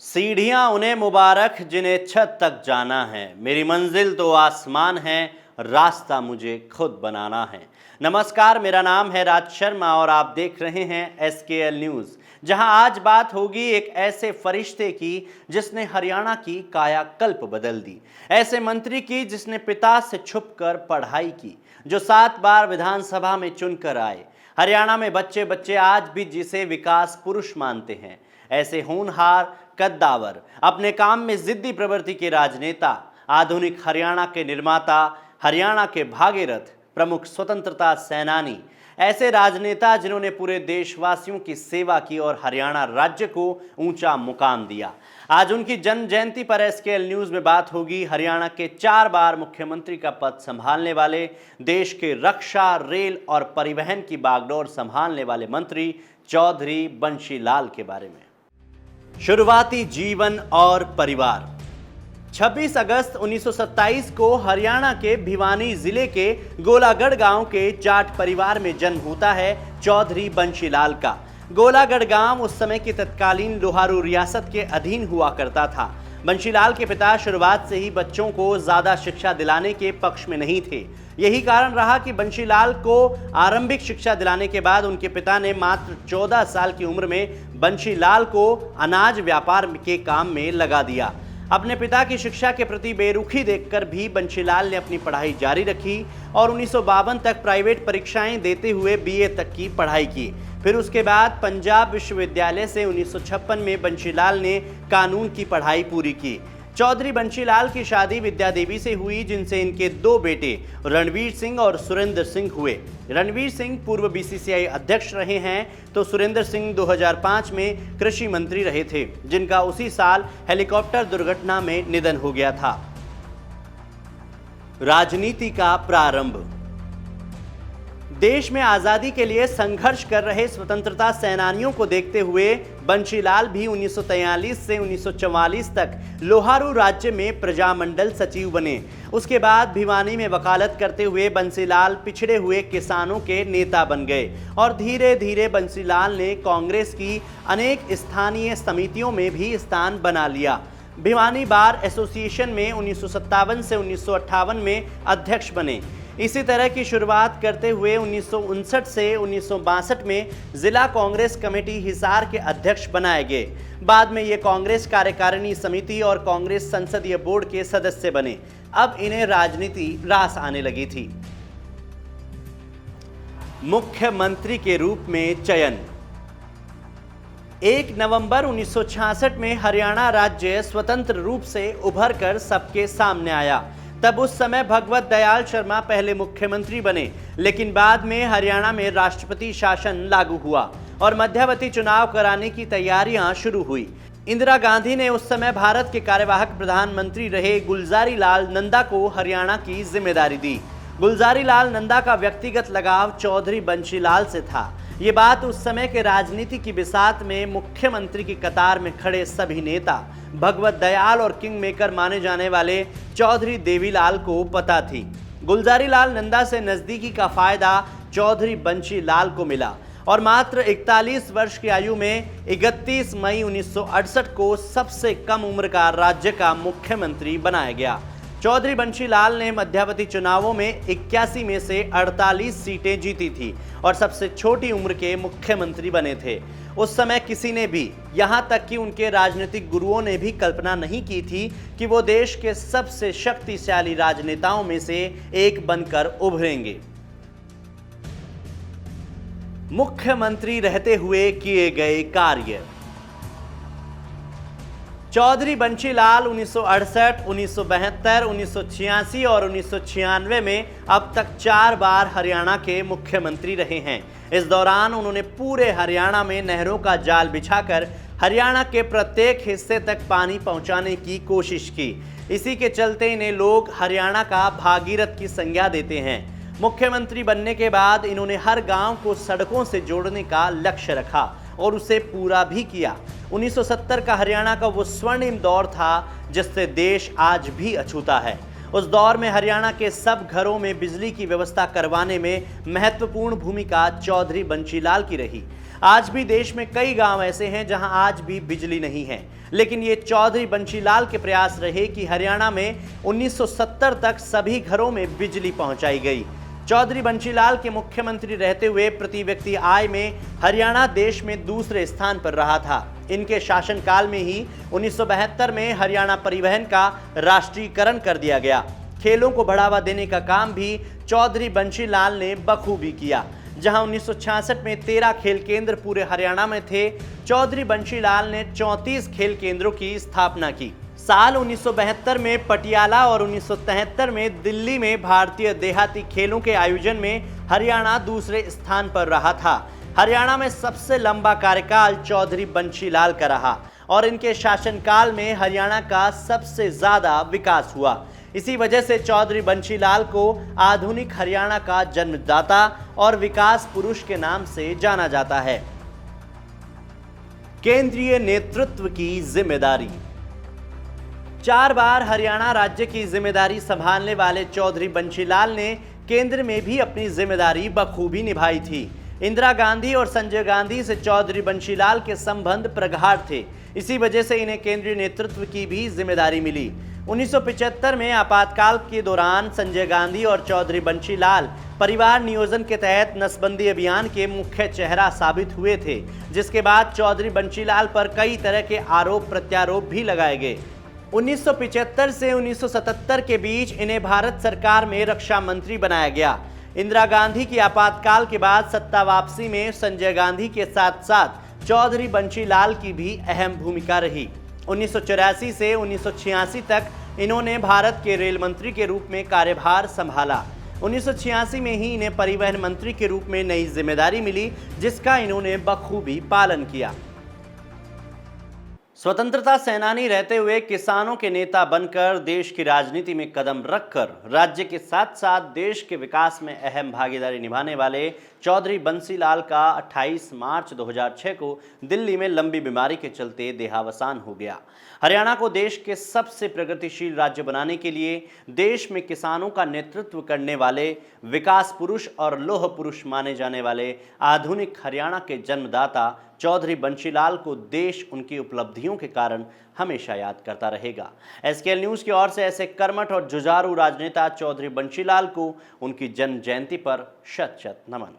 सीढ़ियां उन्हें मुबारक जिन्हें छत तक जाना है। मेरी मंजिल तो आसमान है, रास्ता मुझे खुद बनाना है। नमस्कार, मेरा नाम है राज शर्मा और आप देख रहे हैं SKL न्यूज़, जहां आज बात होगी एक ऐसे फरिश्ते की जिसने हरियाणा की कायाकल्प बदल दी। ऐसे मंत्री की जिसने पिता से छुपकर पढ़ाई की, जो 7 बार विधानसभा में चुनकर आए। हरियाणा में बच्चे बच्चे आज भी जिसे विकास पुरुष मानते हैं। ऐसे होनहार, कद्दावर, अपने काम में जिद्दी प्रवृत्ति के राजनेता, आधुनिक हरियाणा के निर्माता, हरियाणा के भागीरथ, प्रमुख स्वतंत्रता सेनानी, ऐसे राजनेता जिन्होंने पूरे देशवासियों की सेवा की और हरियाणा राज्य को ऊंचा मुकाम दिया। आज उनकी जन्म जयंती पर SKL न्यूज़ में बात होगी हरियाणा के 4 बार मुख्यमंत्री का पद संभालने वाले, देश के रक्षा, रेल और परिवहन की बागडोर संभालने वाले मंत्री चौधरी बंशी लाल के बारे में। शुरुआती जीवन और परिवार। 26 अगस्त 1927 को हरियाणा के भिवानी जिले के गोलागढ़ गांव के जाट परिवार में जन्म होता है चौधरी बंशी लाल का। गोलागढ़ गांव उस समय की तत्कालीन लोहारू रियासत के अधीन हुआ करता था। बंशी लाल के पिता शुरुआत से ही बच्चों को ज्यादा शिक्षा दिलाने के पक्ष में नहीं थे। यही कारण रहा कि बंशी लाल को आरंभिक शिक्षा दिलाने के बाद उनके पिता ने मात्र 14 साल की उम्र में बंशी लाल को अनाज व्यापार के काम में लगा दिया। अपने पिता की शिक्षा के प्रति बेरुखी देखकर भी बंशी लाल ने अपनी पढ़ाई जारी रखी और 1952 तक प्राइवेट परीक्षाएं देते हुए BA तक की पढ़ाई की। फिर उसके बाद पंजाब विश्वविद्यालय से 1956 में बंशी लाल ने कानून की पढ़ाई पूरी की। चौधरी बंशी लाल की शादी विद्या देवी से हुई, जिनसे इनके 2 बेटे रणवीर सिंह और सुरेंद्र सिंह हुए। रणवीर सिंह पूर्व BCCI अध्यक्ष रहे हैं, तो सुरेंद्र सिंह 2005 में कृषि मंत्री रहे थे, जिनका उसी साल हेलीकॉप्टर दुर्घटना में निधन हो गया था। राजनीति का प्रारंभ। देश में आजादी के लिए संघर्ष कर रहे स्वतंत्रता सेनानियों को देखते हुए बंशी लाल भी 1943 से 1944 तक लोहारू राज्य में प्रजामंडल सचिव बने। उसके बाद भिवानी में वकालत करते हुए बंशी लाल पिछड़े हुए किसानों के नेता बन गए और धीरे धीरे बंशी लाल ने कांग्रेस की अनेक स्थानीय समितियों में भी स्थान बना लिया। भिवानी बार एसोसिएशन में 1957 से 1958 में अध्यक्ष बने। इसी तरह की शुरुआत करते हुए 1959 से 1962 में जिला कांग्रेस कमेटी हिसार के अध्यक्ष बनाए गए। बाद में ये कांग्रेस कार्यकारिणी समिति और कांग्रेस संसदीय बोर्ड के सदस्य बने। अब इन्हें राजनीति रास आने लगी थी। मुख्यमंत्री के रूप में चयन। 1 नवंबर 1966 में हरियाणा राज्य स्वतंत्र रूप से उभर कर सबके सामने आया। तब उस समय भगवत दयाल शर्मा पहले मुख्यमंत्री बने, लेकिन बाद में हरियाणा में राष्ट्रपति शासन लागू हुआ और मध्यावधि चुनाव कराने की तैयारियां शुरू हुई। इंदिरा गांधी ने उस समय भारत के कार्यवाहक प्रधानमंत्री रहे गुलजारी लाल नंदा को हरियाणा की जिम्मेदारी दी। गुलजारी लाल नंदा का व्यक्तिगत लगाव चौधरी बंशी लाल से था। ये बात उस समय के राजनीति की बिसात में मुख्यमंत्री की कतार में खड़े सभी नेता, भगवत दयाल और किंग मेकर माने जाने वाले चौधरी देवीलाल को पता थी। गुलजारी लाल नंदा से नजदीकी का फायदा चौधरी बंशी लाल को मिला और मात्र 41 वर्ष की आयु में 31 मई 1968 को सबसे कम उम्र का राज्य का मुख्यमंत्री बनाया गया। चौधरी बंशी लाल ने मध्यावधि चुनावों में 81 में से 48 सीटें जीती थी और सबसे छोटी उम्र के मुख्यमंत्री बने थे। उस समय किसी ने भी, यहां तक कि उनके राजनीतिक गुरुओं ने भी कल्पना नहीं की थी कि वो देश के सबसे शक्तिशाली राजनेताओं में से एक बनकर उभरेंगे। मुख्यमंत्री रहते हुए किए गए कार्य। चौधरी बंशी लाल 1968, 1972, 1986 और 1996 में अब तक 4 बार हरियाणा के मुख्यमंत्री रहे हैं। इस दौरान उन्होंने पूरे हरियाणा में नहरों का जाल बिछाकर हरियाणा के प्रत्येक हिस्से तक पानी पहुंचाने की कोशिश की। इसी के चलते इन्हें लोग हरियाणा का भागीरथ की संज्ञा देते हैं। मुख्यमंत्री बनने के बाद इन्होंने हर गांव को सड़कों से जोड़ने का लक्ष्य रखा और उसे पूरा भी किया। 1970 का हरियाणा का वो स्वर्णिम दौर था जिससे देश आज भी अछूता है। उस दौर में हरियाणा के सब घरों में बिजली की व्यवस्था करवाने में महत्वपूर्ण भूमिका चौधरी बंशीलाल की रही। आज भी देश में कई गांव ऐसे हैं जहां आज भी बिजली नहीं है, लेकिन ये चौधरी बंशीलाल के प्रयास रहे कि हरियाणा में 1970 तक सभी घरों में बिजली पहुंचाई गई। चौधरी बंशीलाल के मुख्यमंत्री रहते हुए प्रति व्यक्ति आय में हरियाणा देश में दूसरे स्थान पर रहा था। इनके शासनकाल में ही 1972 में हरियाणा परिवहन का राष्ट्रीयकरण कर दिया गया। खेलों को बढ़ावा देने का काम भी चौधरी बंशीलाल ने बखूबी किया। जहां 1966 में 13 खेल केंद्र पूरे हरियाणा में थे, चौधरी बंशीलाल ने 34 खेल केंद्रों की स्थापना की। साल 1972 में पटियाला और 1973 में दिल्ली में भारतीय देहाती खेलों के आयोजन में हरियाणा दूसरे स्थान पर रहा था। हरियाणा में सबसे लंबा कार्यकाल चौधरी बंशीलाल का रहा और इनके शासनकाल में हरियाणा का सबसे ज्यादा विकास हुआ। इसी वजह से चौधरी बंशीलाल को आधुनिक हरियाणा का जन्मदाता और विकास पुरुष के नाम से जाना जाता है। केंद्रीय नेतृत्व की जिम्मेदारी। 4 बार हरियाणा राज्य की जिम्मेदारी संभालने वाले चौधरी बंशीलाल ने केंद्र में भी अपनी जिम्मेदारी बखूबी निभाई थी। इंदिरा गांधी और संजय गांधी से चौधरी बंशीलाल के संबंध प्रगाढ़ थे। इसी वजह से इन्हें केंद्रीय नेतृत्व की भी जिम्मेदारी मिली। 1975 में आपातकाल के दौरान संजय गांधी और चौधरी बंशीलाल परिवार नियोजन के तहत नसबंदी अभियान के मुख्य चेहरा साबित हुए थे, जिसके बाद चौधरी बंशीलाल पर कई तरह के आरोप प्रत्यारोप भी लगाए गए। 1975 से 1977 के बीच इन्हें भारत सरकार में रक्षा मंत्री बनाया गया। इंदिरा गांधी की आपातकाल के बाद सत्ता वापसी में संजय गांधी के साथ साथ चौधरी बंशीलाल की भी अहम भूमिका रही। 1984 से 1986 तक इन्होंने भारत के रेल मंत्री के रूप में कार्यभार संभाला। 1986 में ही इन्हें परिवहन मंत्री के रूप में नई जिम्मेदारी मिली, जिसका इन्होंने बखूबी पालन किया। स्वतंत्रता सेनानी रहते हुए किसानों के नेता बनकर देश की राजनीति में कदम रखकर राज्य के साथ साथ देश के विकास में अहम भागीदारी निभाने वाले चौधरी बंशीलाल का 28 मार्च 2006 को दिल्ली में लंबी बीमारी के चलते देहावसान हो गया। हरियाणा को देश के सबसे प्रगतिशील राज्य बनाने के लिए देश में किसानों का नेतृत्व करने वाले विकास पुरुष और लौह पुरुष माने जाने वाले आधुनिक हरियाणा के जन्मदाता चौधरी बंशीलाल को देश उनकी उपलब्धियों के कारण हमेशा याद करता रहेगा। एसकेएल न्यूज़ की ओर से ऐसे कर्मठ और जुझारू राजनेता चौधरी बंशीलाल को उनकी जन्म जयंती पर शत शत नमन।